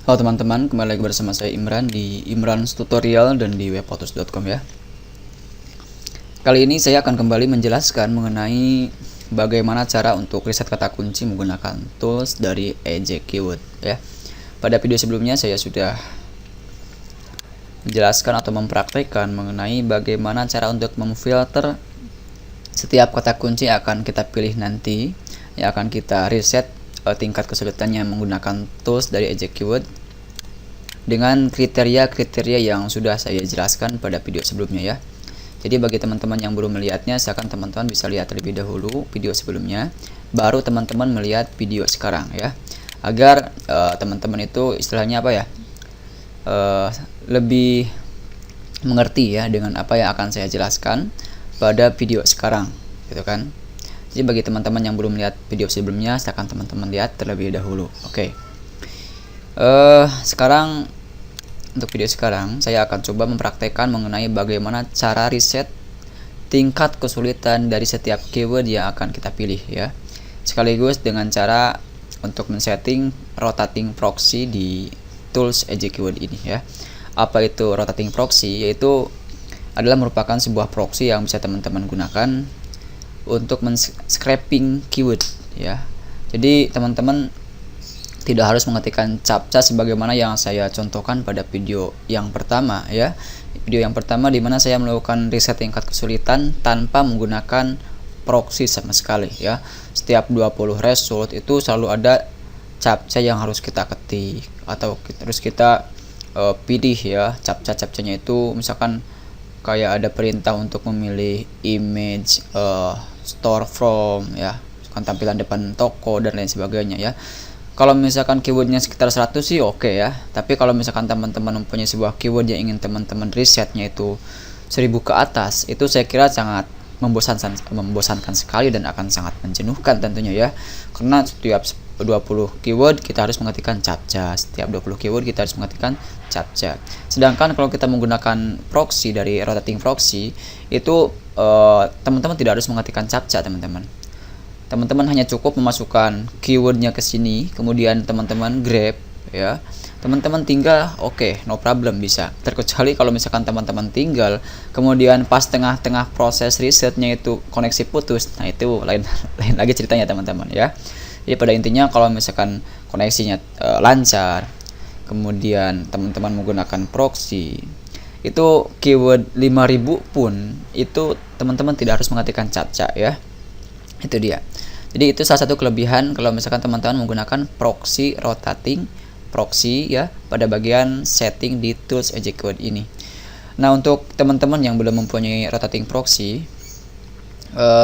Halo teman-teman, kembali lagi bersama saya Imran di Imran's Tutorial dan di webautos.com ya. Kali ini saya akan kembali menjelaskan mengenai bagaimana cara untuk riset kata kunci menggunakan tools dari EJ Keyword ya. Pada video sebelumnya saya sudah menjelaskan atau mempraktekkan mengenai bagaimana cara untuk memfilter setiap kata kunci yang akan kita pilih nanti, yang akan kita riset tingkat kesulitannya menggunakan tools dari EJ Keyword dengan kriteria-kriteria yang sudah saya jelaskan pada video sebelumnya ya. Jadi bagi teman-teman yang belum melihatnya, silakan teman-teman bisa lihat terlebih dahulu video sebelumnya, baru teman-teman melihat video sekarang ya, agar teman-teman itu istilahnya apa ya, lebih mengerti ya dengan apa yang akan saya jelaskan pada video sekarang gitu kan. Jadi bagi teman-teman yang belum lihat video sebelumnya, silakan teman-teman lihat terlebih dahulu. Oke. Sekarang untuk video sekarang saya akan coba mempraktekkan mengenai bagaimana cara riset tingkat kesulitan dari setiap keyword yang akan kita pilih ya, sekaligus dengan cara untuk men-setting rotating proxy di tools EJ Keyword ini ya. Apa itu rotating proxy? Yaitu adalah merupakan sebuah proxy yang bisa teman-teman gunakan untuk men-scraping keyword ya. Jadi teman-teman tidak harus mengetikkan captcha sebagaimana yang saya contohkan pada video yang pertama ya. Video yang pertama di mana saya melakukan riset tingkat kesulitan tanpa menggunakan proxy sama sekali ya. Setiap 20 result itu selalu ada captcha yang harus kita ketik atau harus kita pilih ya. Captcha-captchanya itu misalkan kayak ada perintah untuk memilih image store from ya, misalkan tampilan depan toko dan lain sebagainya ya. Kalau misalkan keywordnya sekitar 100 sih oke ya. Tapi kalau misalkan teman-teman mempunyai sebuah keyword yang ingin teman-teman risetnya itu 1000 ke atas, itu saya kira sangat membosankan sekali dan akan sangat menjenuhkan tentunya ya. Karena setiap 20 keyword kita harus mengetikkan captcha, setiap 20 keyword kita harus mengetikkan captcha. Sedangkan kalau kita menggunakan proxy dari rotating proxy itu teman-teman tidak harus mengetikkan captcha teman-teman. Teman-teman hanya cukup memasukkan keywordnya ke sini, kemudian teman-teman grab ya. Teman-teman tinggal oke, no problem bisa. Terkecuali kalau misalkan teman-teman tinggal, kemudian pas tengah-tengah proses risetnya itu koneksi putus, nah itu lain lagi ceritanya teman-teman ya. Jadi pada intinya kalau misalkan koneksinya lancar, kemudian teman-teman menggunakan proxy, itu keyword 5000 pun itu teman-teman tidak harus mengetikkan captcha ya. Itu dia. Jadi itu salah satu kelebihan kalau misalkan teman-teman menggunakan proxy rotating proxy ya pada bagian setting di tools EJ Keyword ini. Nah, untuk teman-teman yang belum mempunyai rotating proxy,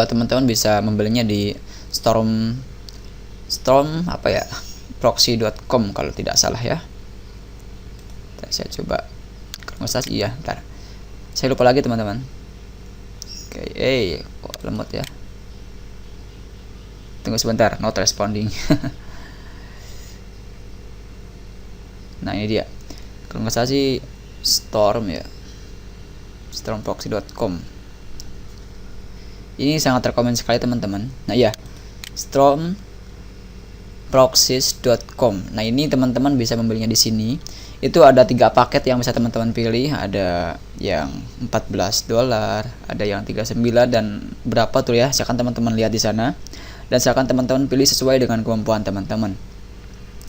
teman-teman bisa membelinya di storm apa ya, proxy.com kalau tidak salah ya. Saya coba kalau salah iya, ntar. Saya lupa lagi teman-teman. Oke, kok lemot ya. Tunggu sebentar, not responding. Nah ini dia, kalau nggak salah sih storm ya, stormproxy.com. Ini sangat rekomend sekali teman-teman. Nah ya, stormproxies.com. Nah ini teman-teman bisa membelinya di sini. Itu ada 3 paket yang bisa teman-teman pilih. Ada yang $14, ada yang 39 dan berapa tuh ya, silakan teman-teman lihat di sana. Dan silakan teman-teman pilih sesuai dengan kemampuan teman-teman.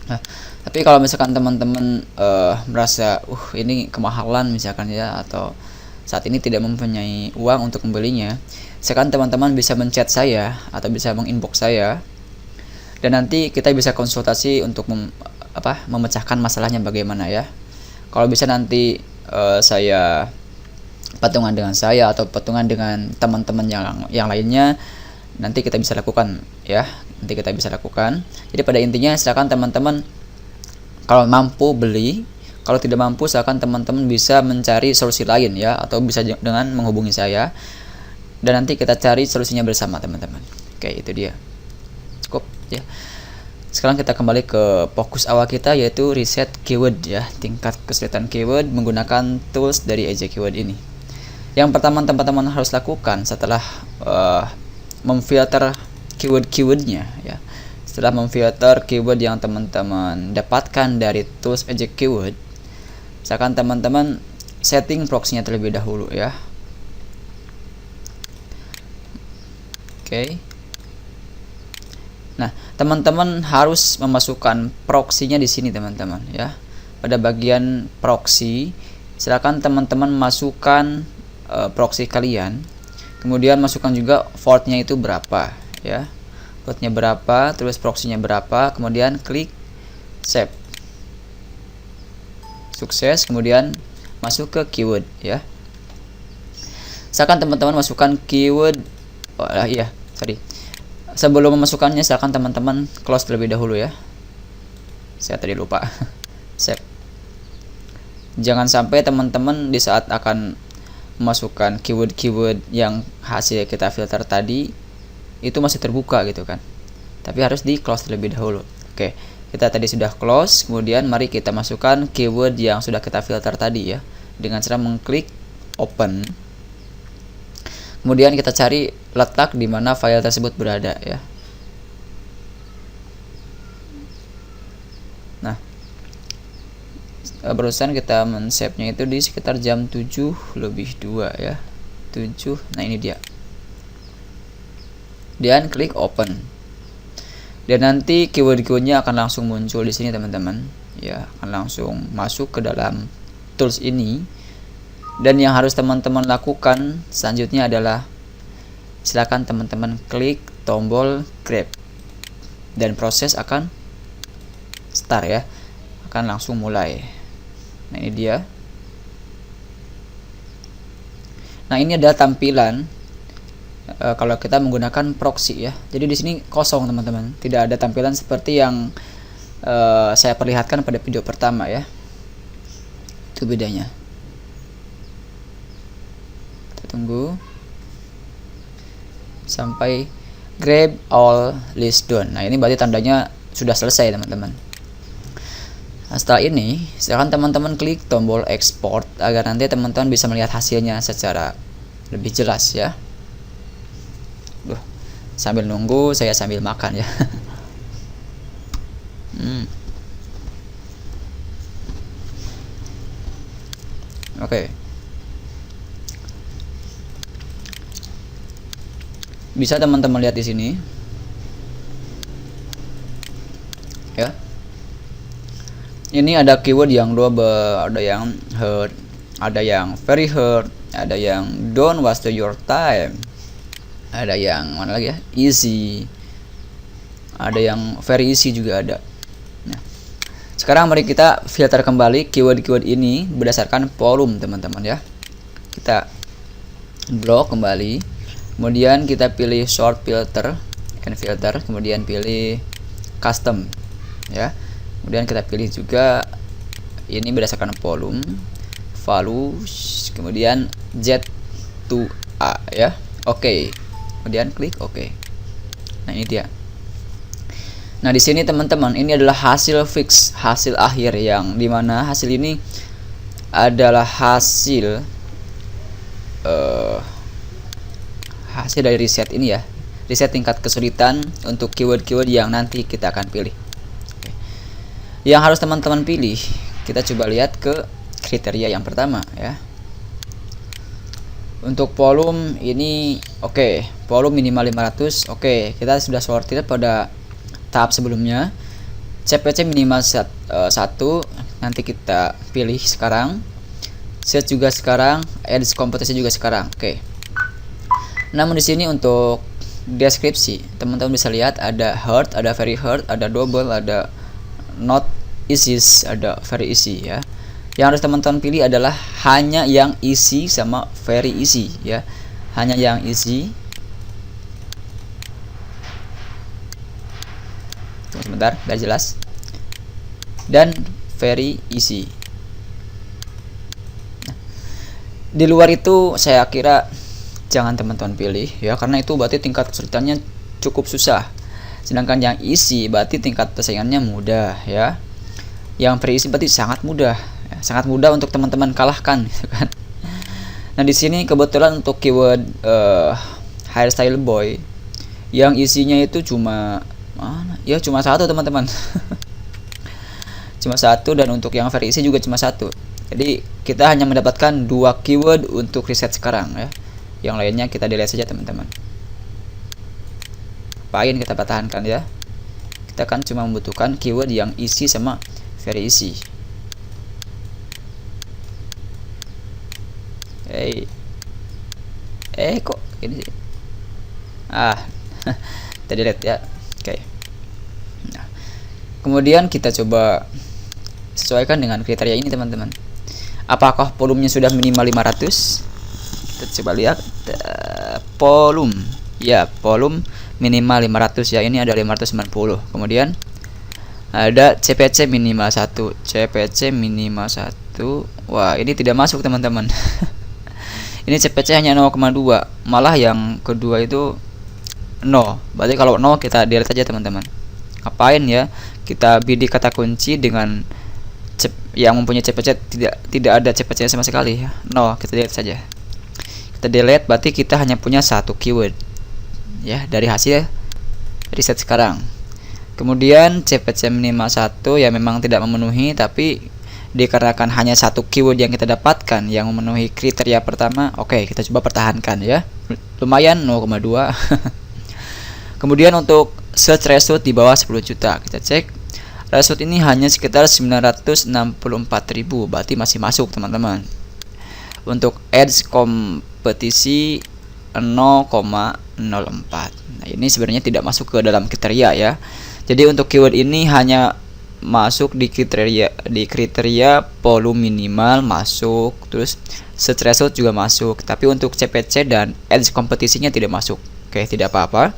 Nah, tapi kalau misalkan teman-teman merasa ini kemahalan misalkan ya, atau saat ini tidak mempunyai uang untuk membelinya, silakan teman-teman bisa menchat saya atau bisa menginbox saya, dan nanti kita bisa konsultasi untuk memecahkan masalahnya bagaimana ya. Kalau bisa nanti saya patungan dengan saya atau patungan dengan teman-teman yang lainnya, nanti kita bisa lakukan ya, nanti kita bisa lakukan. Jadi pada intinya silakan teman-teman kalau mampu beli, kalau tidak mampu silakan teman-teman bisa mencari solusi lain ya, atau bisa dengan menghubungi saya dan nanti kita cari solusinya bersama teman-teman. Oke, itu dia, cukup ya. Sekarang kita kembali ke fokus awal kita, yaitu riset keyword ya, tingkat kesulitan keyword menggunakan tools dari EJ Keyword ini. Yang pertama teman-teman harus lakukan setelah memfilter keyword-keywordnya ya, Setelah memfilter keyword yang teman-teman dapatkan dari tools eject keyword, misalkan teman-teman setting proxy-nya terlebih dahulu ya. Oke. Nah, teman-teman harus memasukkan proxy-nya di sini teman-teman ya. Pada bagian proxy, silakan teman-teman masukkan proxy kalian. Kemudian masukkan juga portnya itu berapa ya. Portnya berapa, terus proxy-nya berapa, kemudian klik save. Sukses, kemudian masuk ke keyword ya. Silakan teman-teman masukkan keyword. Sebelum memasukkannya silakan teman-teman close terlebih dahulu ya. Saya tadi lupa. Save. Jangan sampai teman-teman di saat akan memasukkan keyword-keyword yang hasil kita filter tadi itu masih terbuka gitu kan, tapi harus di close terlebih dahulu. Oke, kita tadi sudah close, kemudian mari kita masukkan keyword yang sudah kita filter tadi ya, dengan cara mengklik open. Kemudian kita cari letak di mana file tersebut berada ya. Nah, barusan kita men-save-nya itu di sekitar jam 7:02 ya. 7. Nah, ini dia. Dan klik open. Dan nanti keyword-keywordnya akan langsung muncul di sini teman-teman. Ya, akan langsung masuk ke dalam tools ini. Dan yang harus teman-teman lakukan selanjutnya adalah silakan teman-teman klik tombol grab. Dan proses akan start ya. Akan langsung mulai. Nah, ini dia. Nah, ini adalah tampilan kalau kita menggunakan proxy ya. Jadi di sini kosong teman-teman, tidak ada tampilan seperti yang saya perlihatkan pada video pertama ya. Itu bedanya. Kita tunggu sampai grab all list done. Nah, ini berarti tandanya sudah selesai teman-teman. Nah, setelah ini silakan teman-teman klik tombol export agar nanti teman-teman bisa melihat hasilnya secara lebih jelas ya. Sambil nunggu saya sambil makan ya. Oke. Bisa teman-teman lihat di sini. Ya. Ini ada keyword yang double, ada yang hurt, ada yang very hurt, ada yang don't waste your time. Ada yang mana lagi ya? Easy. Ada yang very easy juga ada. Nah, sekarang mari kita filter kembali keyword-keyword ini berdasarkan volume teman-teman ya. Kita blok kembali. Kemudian kita pilih short filter, and filter, kemudian pilih custom ya. Kemudian kita pilih juga ini berdasarkan volume, values, kemudian Z2A ya. Oke. Kemudian klik OK. Nah, ini dia. Nah, di sini teman-teman, ini adalah hasil fix, hasil akhir yang dimana hasil ini adalah hasil dari riset ini ya. Riset tingkat kesulitan untuk keyword-keyword yang nanti kita akan pilih. Oke. Yang harus teman-teman pilih, kita coba lihat ke kriteria yang pertama ya. Untuk volume ini oke, volume minimal 500. Oke, kita sudah sortir pada tahap sebelumnya. CPC minimal 1, nanti kita pilih sekarang. Set juga sekarang, edit kompetisi juga sekarang. Oke. Namun di sini untuk deskripsi, teman-teman bisa lihat ada hard, ada very hard, ada double, ada not easy, ada very easy ya. Yang harus teman-teman pilih adalah hanya yang easy sama very easy ya. Hanya yang easy. Tunggu sebentar, biar jelas. Dan very easy. Nah, di luar itu saya kira jangan teman-teman pilih ya, karena itu berarti tingkat kesulitannya cukup susah. Sedangkan yang easy berarti tingkat persaingannya mudah ya. Yang very easy berarti sangat mudah. Sangat mudah untuk teman-teman kalahkan gitu kan. Nah, di sini kebetulan untuk keyword hairstyle boy yang isinya itu cuma Mana? Ya cuma satu teman-teman. Cuma satu, dan untuk yang verisi juga cuma satu. Jadi kita hanya mendapatkan 2 keyword untuk riset sekarang ya. Yang lainnya kita delete saja teman-teman. Apain kita pertahankan ya. Kita kan cuma membutuhkan keyword yang isi sama very isi. Kok ini sih? Kita delete ya. Oke. Nah, kemudian kita coba sesuaikan dengan kriteria ini teman-teman. Apakah volumenya sudah minimal 500? Kita coba lihat volume. Ya, volume minimal 500 ya. Ini ada 590. Kemudian ada CPC minimal 1. CPC minimal 1. Wah, ini tidak masuk teman-teman. Ini CPC hanya 0,2. Malah yang kedua itu 0. Berarti kalau 0 kita delete aja teman-teman. Ngapain ya? Kita bidik kata kunci dengan yang mempunyai CPC tidak ada CPC sama sekali ya. 0, kita delete saja. Kita delete, berarti kita hanya punya satu keyword ya dari hasil riset sekarang. Kemudian CPC minimal 1 ya memang tidak memenuhi, tapi dikarenakan hanya satu keyword yang kita dapatkan yang memenuhi kriteria pertama, oke, kita coba pertahankan ya. Lumayan 0,2. Kemudian untuk search result di bawah 10 juta, kita cek result ini hanya sekitar 964.000, berarti masih masuk teman-teman. Untuk ads kompetisi 0,04. Nah, ini sebenarnya tidak masuk ke dalam kriteria ya. Jadi untuk keyword ini hanya masuk di kriteria volume minimal masuk, terus search result juga masuk, tapi untuk CPC dan ads kompetisinya tidak masuk. Oke, tidak apa-apa.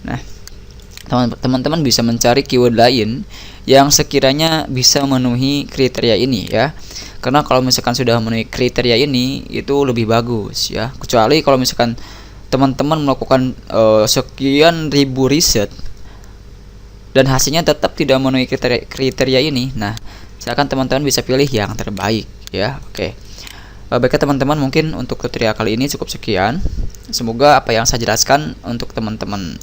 Nah, teman-teman bisa mencari keyword lain yang sekiranya bisa memenuhi kriteria ini ya. Karena kalau misalkan sudah memenuhi kriteria ini itu lebih bagus ya. Kecuali kalau misalkan teman-teman melakukan sekian ribu riset dan hasilnya tetap tidak memenuhi kriteria ini. Nah, silakan teman-teman bisa pilih yang terbaik ya. Oke. Baiklah teman-teman, mungkin untuk tutorial kali ini cukup sekian. Semoga apa yang saya jelaskan untuk teman-teman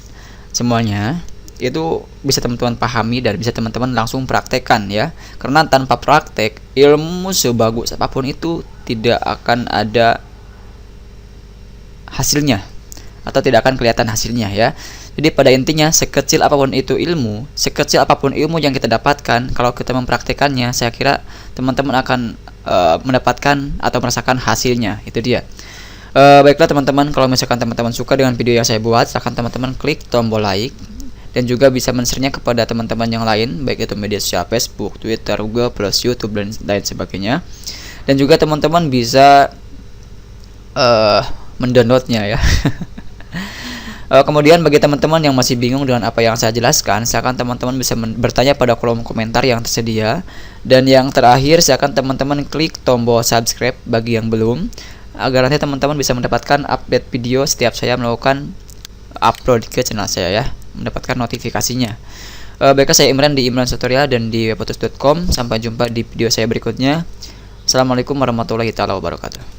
semuanya itu bisa teman-teman pahami dan bisa teman-teman langsung praktekkan ya. Karena tanpa praktek, ilmu sebagus apapun itu tidak akan ada hasilnya atau tidak akan kelihatan hasilnya ya. Jadi pada intinya sekecil apapun ilmu yang kita dapatkan, kalau kita mempraktekannya, saya kira teman-teman akan mendapatkan atau merasakan hasilnya. Itu dia. Baiklah teman-teman, kalau misalkan teman-teman suka dengan video yang saya buat, silahkan teman-teman klik tombol like dan juga bisa men-share-nya kepada teman-teman yang lain, baik itu media sosial Facebook, Twitter, Google+, YouTube dan lain sebagainya. Dan juga teman-teman bisa mendownloadnya ya. Kemudian bagi teman-teman yang masih bingung dengan apa yang saya jelaskan, silakan teman-teman bisa bertanya pada kolom komentar yang tersedia. Dan yang terakhir, silakan teman-teman klik tombol subscribe bagi yang belum, agar nanti teman-teman bisa mendapatkan update video setiap saya melakukan upload ke channel saya ya, mendapatkan notifikasinya. Baiklah, saya Imran di Imran Tutorial dan di webputus.com. Sampai jumpa di video saya berikutnya. Assalamualaikum warahmatullahi wabarakatuh.